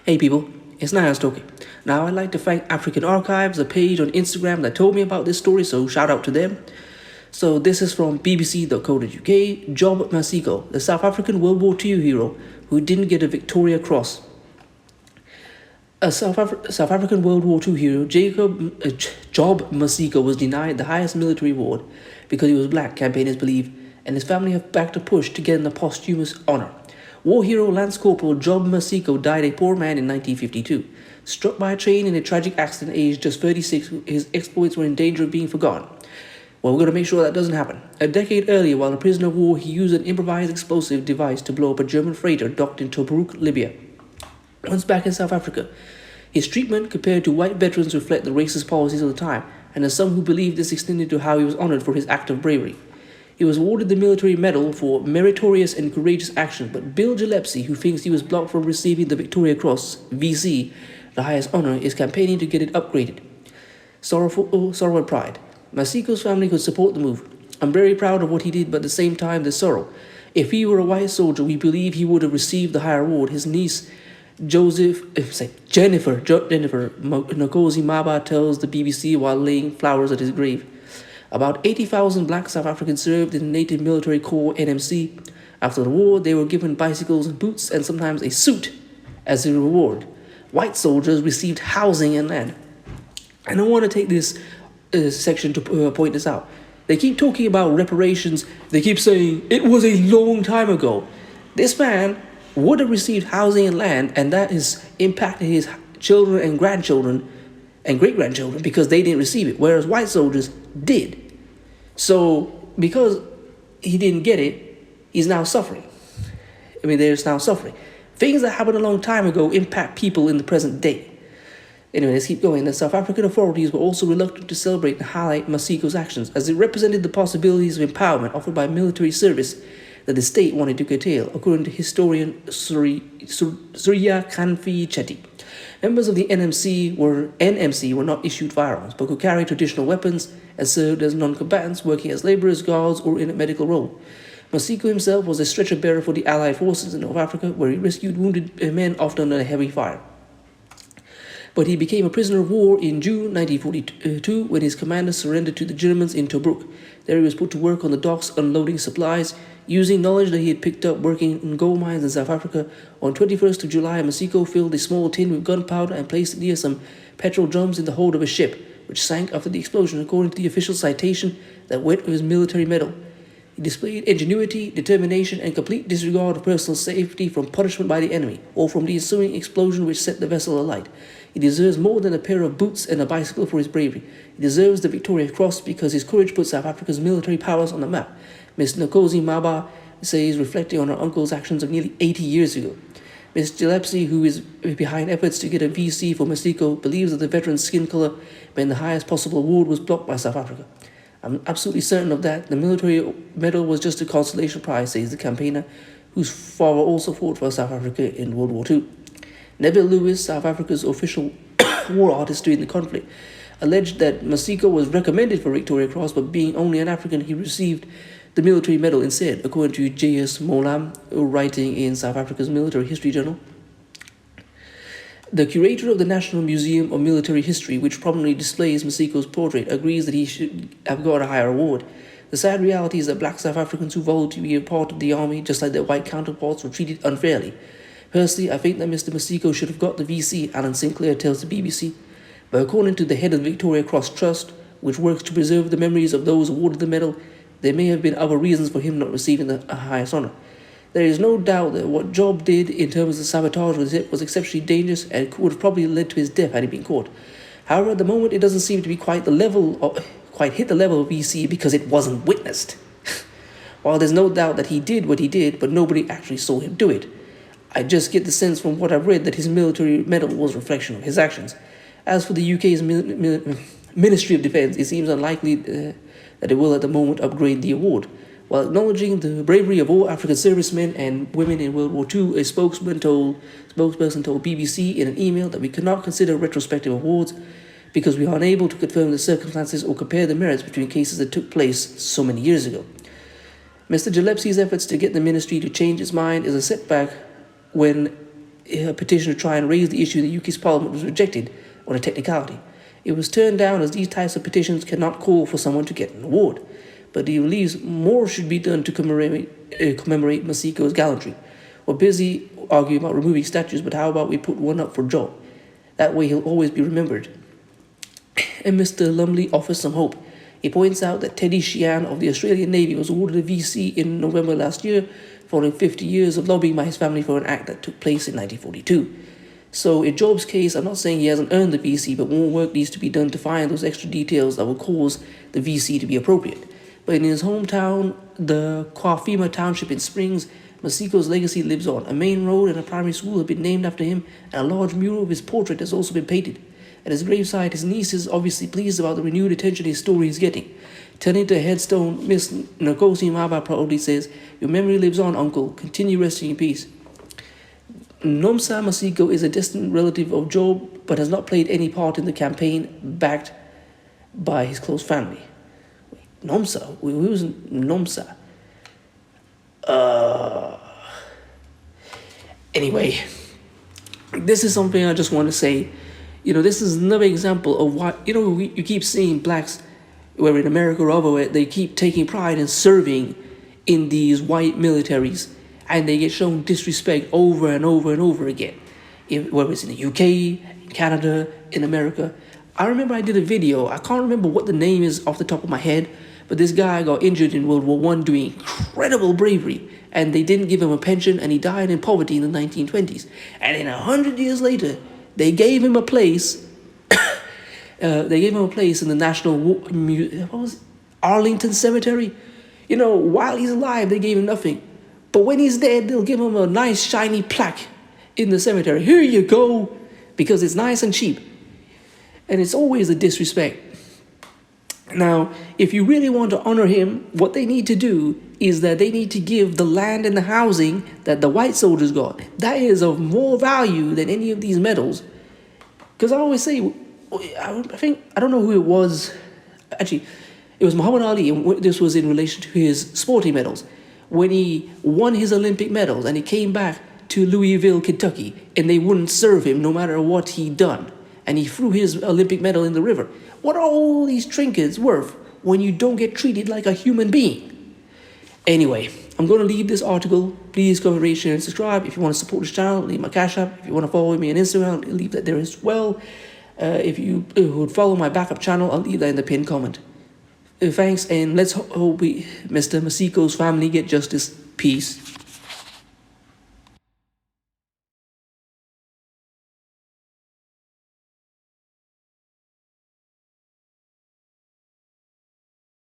Hey people, it's NIyas713. Now I'd like to thank African Archives, a page on Instagram that told me about this story, so shout out to them. So this is from bbc.co.uk. Job Maseko, the South African World War II hero who didn't get a Victoria Cross. A South African World War II hero, Job Maseko, was denied the highest military award because he was black, campaigners believe, and his family have backed a push to get him a posthumous honor. War hero Lance Corporal Job Maseko died a poor man in 1952. Struck by a train in a tragic accident aged just 36, his exploits were in danger of being forgotten. Well, we're going to make sure that doesn't happen. A decade earlier, while a prisoner of war, he used an improvised explosive device to blow up a German freighter docked in Tobruk, Libya. Once back in South Africa, his treatment compared to white veterans reflect the racist policies of the time, and there's some who believe this extended to how he was honored for his act of bravery. He was awarded the military medal for meritorious and courageous action, but Bill Gillespie, who thinks he was blocked from receiving the Victoria Cross, VC, the highest honor, is campaigning to get it upgraded. Sorrow and pride. Maseko's family could support the move. I'm very proud of what he did, but at the same time, there's sorrow. If he were a white soldier, we believe he would have received the higher award. His niece, Jennifer Ngozi Maba tells the BBC while laying flowers at his grave. About 80,000 black South Africans served in the Native Military Corps NMC. After the war, they were given bicycles and boots and sometimes a suit as a reward. White soldiers received housing and land. And I want to take this section to point this out. They keep talking about reparations. They keep saying it was a long time ago. This man would have received housing and land, and that has impacted his children and grandchildren and great-grandchildren because they didn't receive it, whereas white soldiers did. So because he didn't get it, he's now suffering. There's now suffering. Things that happened a long time ago impact people in the present day. Anyway, let's keep going. The South African authorities were also reluctant to celebrate and highlight Maseko's actions, as it represented the possibilities of empowerment offered by military service that the state wanted to curtail, according to historian Surya Kanfi Chetty. Members of the NMC were not issued firearms, but could carry traditional weapons and served as non-combatants, working as laborers, guards, or in a medical role. Maseko himself was a stretcher bearer for the Allied forces in North Africa, where he rescued wounded men often under heavy fire. But he became a prisoner of war in June 1942 when his commander surrendered to the Germans in Tobruk. There he was put to work on the docks unloading supplies, using knowledge that he had picked up working in gold mines in South Africa. On 21st of July, Maseko filled a small tin with gunpowder and placed it near some petrol drums in the hold of a ship, which sank after the explosion, according to the official citation that went with his military medal. He displayed ingenuity, determination, and complete disregard of personal safety from punishment by the enemy, or from the ensuing explosion which set the vessel alight. He deserves more than a pair of boots and a bicycle for his bravery. He deserves the Victoria Cross because his courage put South Africa's military powers on the map, Ms. Ngozi Maba says, reflecting on her uncle's actions of nearly 80 years ago. Ms. Gillespie, who is behind efforts to get a VC for Maseko, believes that the veteran's skin color meant the highest possible award was blocked by South Africa. I'm absolutely certain of that. The military medal was just a consolation prize, says the campaigner, whose father also fought for South Africa in World War II. Neville Lewis, South Africa's official war artist during the conflict, alleged that Maseko was recommended for Victoria Cross, but being only an African, he received the military medal instead, according to J.S. Molam, writing in South Africa's Military History Journal. The curator of the National Museum of Military History, which prominently displays Maseko's portrait, agrees that he should have got a higher award. The sad reality is that black South Africans who voted to be a part of the army, just like their white counterparts, were treated unfairly. Personally, I think that Mr. Maseko should have got the VC, Alan Sinclair tells the BBC. But according to the head of the Victoria Cross Trust, which works to preserve the memories of those awarded the medal, there may have been other reasons for him not receiving the highest honor. There is no doubt that what Job did in terms of sabotage was exceptionally dangerous and would have probably led to his death had he been caught. However, at the moment, it doesn't seem to be quite hit the level of VC because it wasn't witnessed. While there's no doubt that he did what he did, but nobody actually saw him do it. I just get the sense from what I've read that his military medal was a reflection of his actions. As for the UK's Ministry of Defence, it seems unlikely that it will at the moment upgrade the award. While acknowledging the bravery of all African servicemen and women in World War II, a spokesperson told BBC in an email that we cannot consider retrospective awards because we are unable to confirm the circumstances or compare the merits between cases that took place so many years ago. Mr. Gillespie's efforts to get the ministry to change its mind is a setback when a petition to try and raise the issue in the UK's Parliament was rejected on a technicality. It was turned down as these types of petitions cannot call for someone to get an award. But he believes more should be done to commemorate Maseko's gallantry. We're busy arguing about removing statues, but how about we put one up for Job? That way he'll always be remembered. And Mr. Lumley offers some hope. He points out that Teddy Sheehan of the Australian Navy was awarded a VC in November last year, following 50 years of lobbying by his family for an act that took place in 1942. So in Job's case, I'm not saying he hasn't earned the VC, but more work needs to be done to find those extra details that will cause the VC to be appropriate. But in his hometown, the Kwafima Township in Springs, Maseko's legacy lives on. A main road and a primary school have been named after him, and a large mural of his portrait has also been painted. At his graveside, his niece is obviously pleased about the renewed attention his story is getting. Turning to a headstone, Miss Nkosi Maba proudly says, "Your memory lives on, Uncle. Continue resting in peace." Nomsa Maseko is a distant relative of Job, but has not played any part in the campaign backed by his close family. Nomsa? Who's Nomsa? Anyway, this is something I just want to say. This is another example of why, you keep seeing blacks, whether in America or otherwhere, they keep taking pride in serving in these white militaries, and they get shown disrespect over and over and over again. Whether it's in the UK, in Canada, in America. I remember I did a video, I can't remember what the name is off the top of my head, but this guy got injured in World War I doing incredible bravery, and they didn't give him a pension, and he died in poverty in the 1920s. And then 100 years later, they gave him a place. They gave him a place in the National Arlington Cemetery. While he's alive, they gave him nothing. But when he's dead, they'll give him a nice shiny plaque in the cemetery. Here you go, because it's nice and cheap. And it's always a disrespect. Now, if you really want to honor him, what they need to do is that they need to give the land and the housing that the white soldiers got. That is of more value than any of these medals. Because I always say, I don't know who it was. Actually, it was Muhammad Ali, and this was in relation to his sporting medals. When he won his Olympic medals and he came back to Louisville, Kentucky, and they wouldn't serve him no matter what he'd done. And he threw his Olympic medal in the river. What are all these trinkets worth when you don't get treated like a human being? Anyway, I'm going to leave this article. Please comment, rate, share, and subscribe. If you want to support this channel, leave my Cash App. If you want to follow me on Instagram, I'll leave that there as well. If you would follow my backup channel, I'll leave that in the pinned comment. Thanks, and let's hope Mr. Maseko's family get justice. Peace.